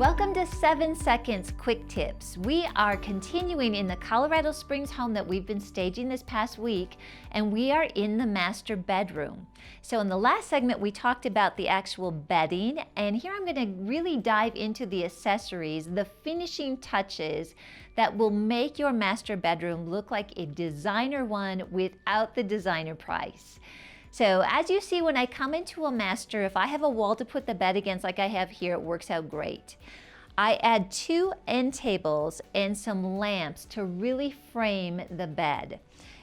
Welcome to 7 Seconds Quick Tips. We are continuing in the Colorado Springs home that we've been staging this past week, and we are in the master bedroom. So in the last segment, we talked about the actual bedding, and here I'm going to really dive into the accessories, the finishing touches that will make your master bedroom look like a designer one without the designer price. So as you see, when I come into a master, if I have a wall to put the bed against like I have here, it works out great. I add 2 end tables and some lamps to really frame the bed.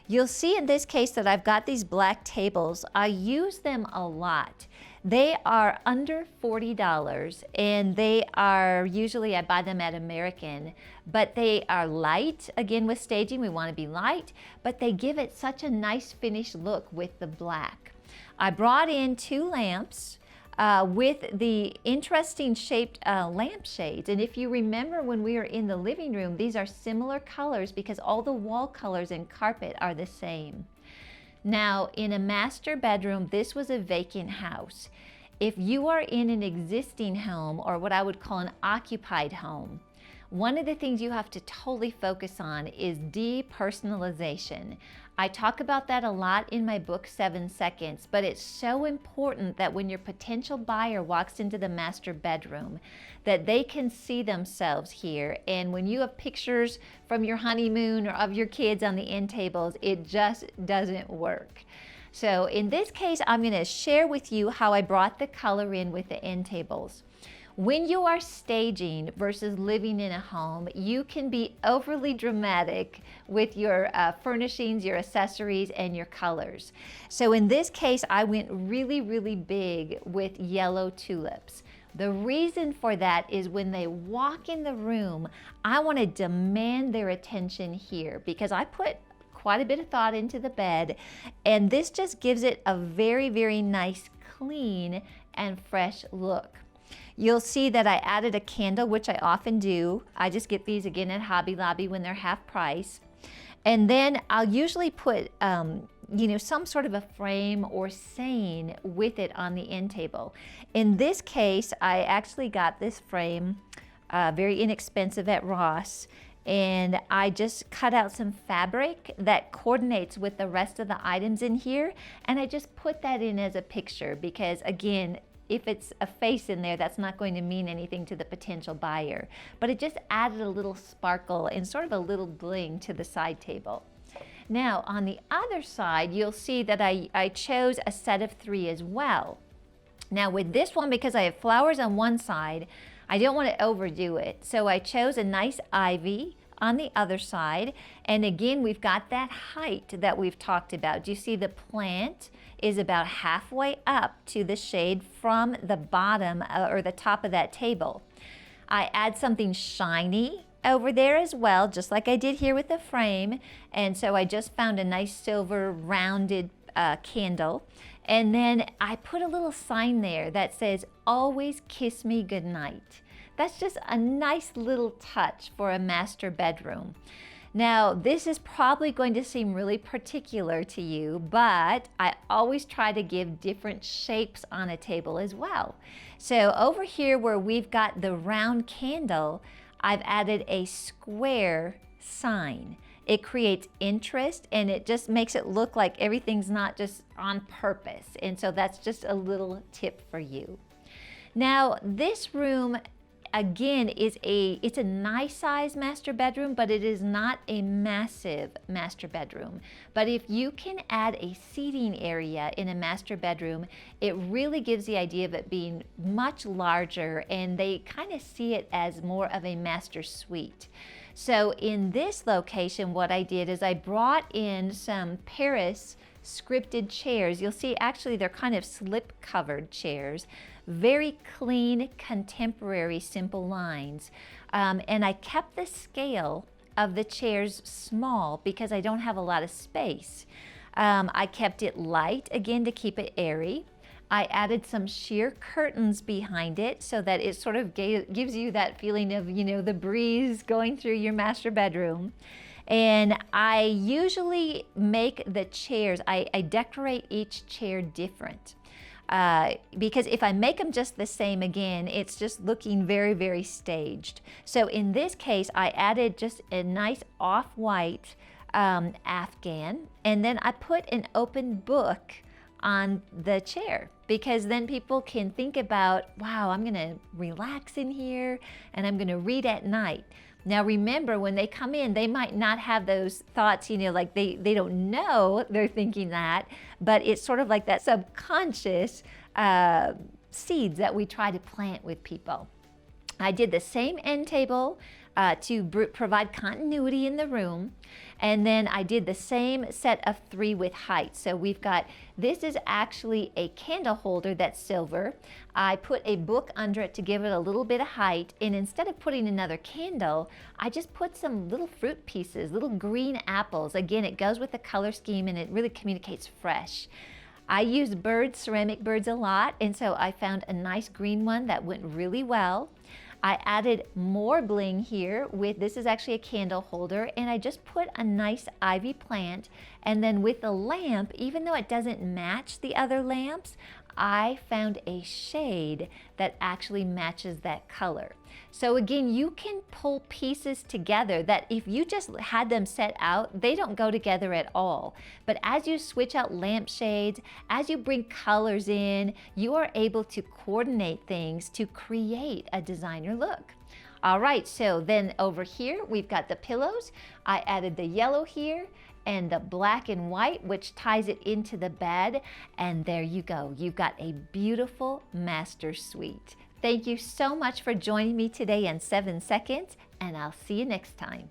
You'll see in this case that I've got these black tables. I use them a lot. They are under $40 and they are usually, I buy them at American, but they are light. Again, with staging, we want to be light, but they give it such a nice finished look with the black. I brought in 2 lamps with the interesting shaped lampshades. And if you remember when we were in the living room, these are similar colors because all the wall colors and carpet are the same. Now, in a master bedroom, this was a vacant house. If you are in an existing home, or what I would call an occupied home, one of the things you have to totally focus on is depersonalization. I talk about that a lot in my book, 7 Seconds, but it's so important that when your potential buyer walks into the master bedroom, that they can see themselves here. And when you have pictures from your honeymoon or of your kids on the end tables, it just doesn't work. So in this case, I'm going to share with you how I brought the color in with the end tables. When you are staging versus living in a home, you can be overly dramatic with your furnishings, your accessories, and your colors. So in this case, I went really big with yellow tulips. The reason for that is when they walk in the room, I want to demand their attention here because I put quite a bit of thought into the bed, and this just gives it a very nice, clean, and fresh look. You'll see that I added a candle, which I often do. I just get these again at Hobby Lobby when they're half price. And then I'll usually put some sort of a frame or saying with it on the end table. In this case, I actually got this frame, very inexpensive at Ross, and I just cut out some fabric that coordinates with the rest of the items in here, and I just put that in as a picture because, again, if it's a face in there, that's not going to mean anything to the potential buyer. But it just added a little sparkle and sort of a little bling to the side table. Now, on the other side, you'll see that I chose a set of 3 as well. Now with this one, because I have flowers on one side, I don't want to overdo it. So I chose a nice ivy on the other side. And again, we've got that height that we've talked about. Do you see the plant is about halfway up to the shade from the bottom or the top of that table. I add something shiny over there as well, just like I did here with the frame. And so I just found a nice silver rounded candle. And then I put a little sign there that says, "Always kiss me goodnight." That's just a nice little touch for a master bedroom. Now, this is probably going to seem really particular to you, but I always try to give different shapes on a table as well. So over here where we've got the round candle, I've added a square sign. It creates interest and it just makes it look like everything's not just on purpose. And so that's just a little tip for you. Now, this room, again, it's a nice size master bedroom, but it is not a massive master bedroom. But if you can add a seating area in a master bedroom, it really gives the idea of it being much larger, and they kind of see it as more of a master suite. So in this location, what I did is I brought in some Paris scripted chairs. You'll see actually they're kind of slip covered chairs. Very clean, contemporary, simple lines. And I kept the scale of the chairs small because I don't have a lot of space. I kept it light, again, to keep it airy. I added some sheer curtains behind it so that it sort of gives you that feeling of, the breeze going through your master bedroom. And I usually make the chairs, I decorate each chair different. because if I make them just the same again, it's just looking very, very staged. So in this case, I added just a nice off-white Afghan, and then I put an open book on the chair, because then people can think about, wow, I'm gonna relax in here and I'm gonna read at night. Now remember, when they come in, they might not have those thoughts, like they don't know they're thinking that, but it's sort of like that subconscious seeds that we try to plant with people. I did the same end table to provide continuity in the room. And then I did the same set of 3 with height. So we've got, this is actually a candle holder that's silver. I put a book under it to give it a little bit of height. And instead of putting another candle, I just put some little fruit pieces, little green apples. Again, it goes with the color scheme and it really communicates fresh. I use ceramic birds a lot, and so I found a nice green one that went really well. I added more bling here with, this is actually a candle holder, and I just put a nice ivy plant, and then with the lamp, even though it doesn't match the other lamps, I found a shade that actually matches that color. So again, you can pull pieces together that if you just had them set out, they don't go together at all. But as you switch out lampshades, as you bring colors in, you are able to coordinate things to create a designer look. All right, so then over here, we've got the pillows. I added the yellow here and the black and white, which ties it into the bed. And there you go. You've got a beautiful master suite. Thank you so much for joining me today in 7 seconds, and I'll see you next time.